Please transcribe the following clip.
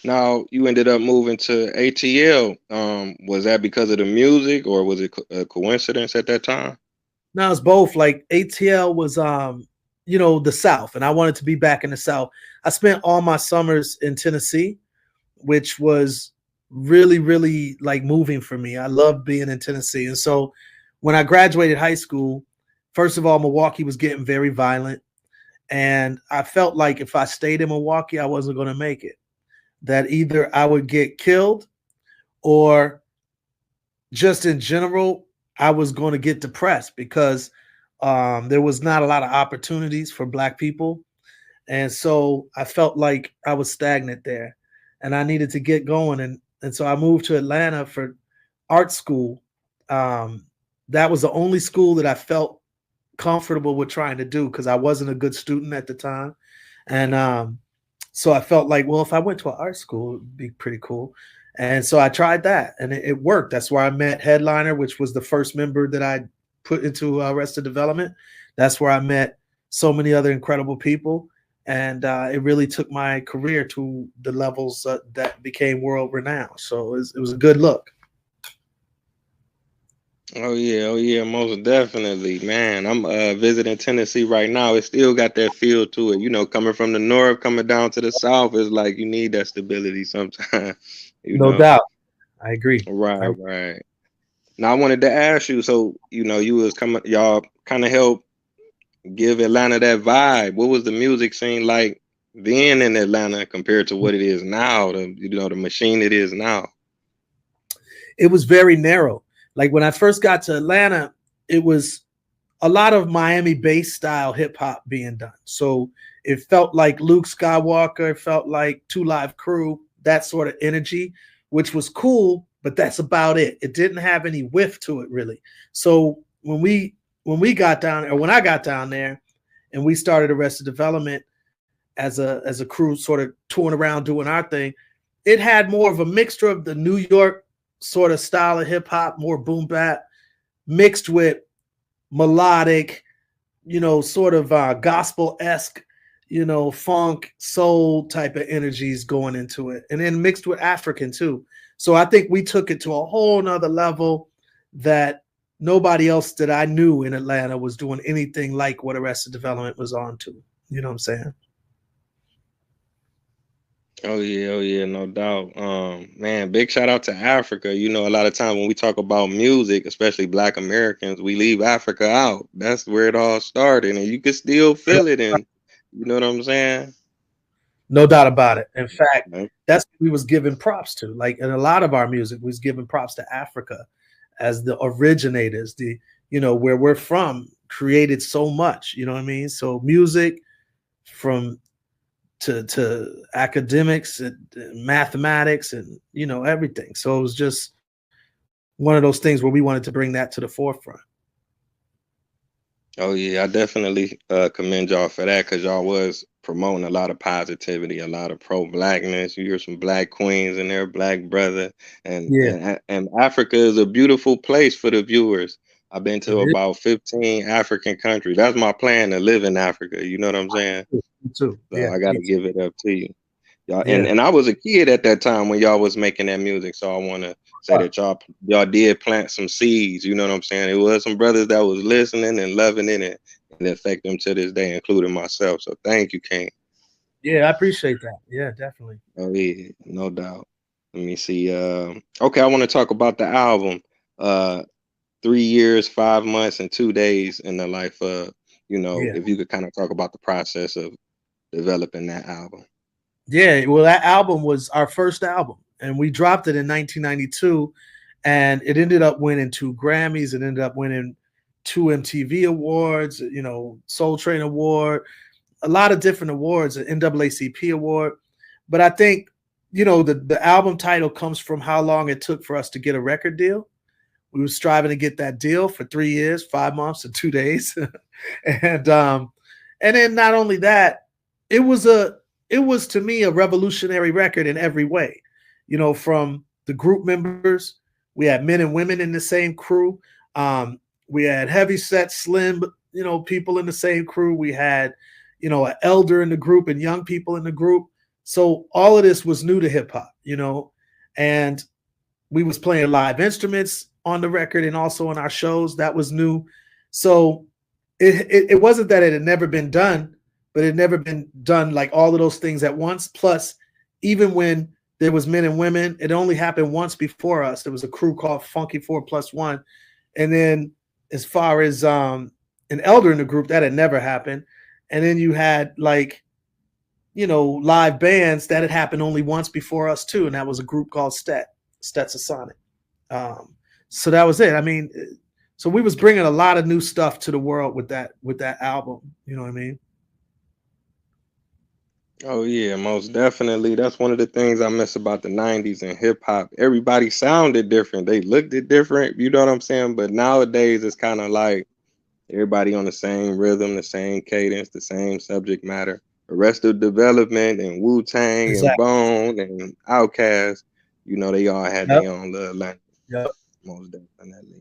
Now you ended up moving to ATL. Was that because of the music, or was it a coincidence at that time? Now it's both. Like ATL was the South, and I wanted to be back in the South. I spent all my summers in Tennessee, which was really, really like moving for me. I loved being in Tennessee. And so when I graduated high school, first of all, Milwaukee was getting very violent. And I felt like if I stayed in Milwaukee, I wasn't going to make it. That either I would get killed or just in general, I was going to get depressed because there was not a lot of opportunities for Black people. And so I felt like I was stagnant there and I needed to get going. And so I moved to Atlanta for art school. Um, that was the only school that I felt comfortable with trying to do because I wasn't a good student at the time. And so I felt like, well, if I went to an art school, it would be pretty cool. And so I tried that and it worked. That's where I met Headliner, which was the first member that I put into Arrested Development. That's where I met so many other incredible people. And it really took my career to the levels that became world renowned. So it was a good look. Oh yeah, most definitely, man. I'm visiting Tennessee right now. It still got that feel to it. Coming from the north, coming down to the south, it's like you need that stability sometimes. you No know. doubt. I agree. Right, right. Now I wanted to ask you, so you was coming, y'all kind of help give Atlanta that vibe. What was the music scene like then in Atlanta compared to what it is now? The machine it is now. It was very narrow. Like when I first got to Atlanta, it was a lot of Miami bass style hip hop being done. So it felt like Luke Skywalker, it felt like Two Live Crew, that sort of energy, which was cool, but that's about it. It didn't have any whiff to it really. So when we got down, or when I got down there and we started Arrested Development as a crew sort of touring around doing our thing, it had more of a mixture of the New York sort of style of hip hop, more boom bap, mixed with melodic, sort of gospel esque, funk, soul type of energies going into it, and then mixed with African too. So I think we took it to a whole nother level that nobody else that I knew in Atlanta was doing anything like what Arrested Development was on to. You know what I'm saying? Oh yeah, no doubt. Man, big shout out to Africa. A lot of times when we talk about music, especially Black Americans, we leave Africa out. That's where it all started, and you can still feel it. And you know what I'm saying? No doubt about it. In fact, Right. that's what we was giving props to. Like in a lot of our music, we was giving props to Africa as the originators, where we're from created so much, you know what I mean? So music from to academics and mathematics and everything. So it was just one of those things where we wanted to bring that to the forefront. Oh yeah, I definitely commend y'all for that because y'all was promoting a lot of positivity, a lot of pro blackness. You hear some black queens in there, black brother, and Yeah, and Africa is a beautiful place for the viewers. I've been it to is. about 15 African countries. That's my plan to live in Africa. You know what I'm saying? Me too. So Yeah, I got me to too. give it up to you. Y'all, and Yeah. and I was a kid at that time when y'all was making that music, so I want to say that y'all did plant some seeds. You know what I'm saying? It was some brothers that was listening and loving it, and it affect them to this day, including myself. So thank you, King. Yeah, I appreciate that. Yeah, definitely. Oh yeah, no doubt. Let me see. Okay, I want to talk about the album. 3 years, 5 months, and 2 days in the life of. Yeah. If you could kind of talk about the process of developing that album. Yeah, well, that album was our first album, and we dropped it in 1992, and it ended up winning 2 Grammys. It ended up winning 2 MTV awards, Soul Train Award, a lot of different awards, an NAACP award. But I think, the album title comes from how long it took for us to get a record deal. We were striving to get that deal for 3 years, 5 months, and 2 days, and and then not only that, it was a it was to me a revolutionary record in every way. From the group members, we had men and women in the same crew. Um, we had heavy set, slim, people in the same crew. We had, an elder in the group and young people in the group. So all of this was new to hip hop, you know, and we was playing live instruments on the record and also in our shows. That was new. So it wasn't that it had never been done, but it had never been done like all of those things at once. Plus, even when there was men and women, it only happened once before us. There was a crew called Funky 4+1. And then as far as an elder in the group, that had never happened. And then you had like, you know, live bands that had happened only once before us too. And that was a group called Stetsasonic. So that was it. I mean, so we was bringing a lot of new stuff to the world with that album. You know what I mean? Oh yeah, most definitely. That's one of the things I miss about the 90s and hip hop. Everybody sounded different. They looked it different, you know what I'm saying? But nowadays it's kind of like everybody on the same rhythm, the same cadence, the same subject matter. Arrested Development and Wu-Tang and Exactly. Bone and Outkast, you know, they all had Yep. their own little language. Yep. Most definitely.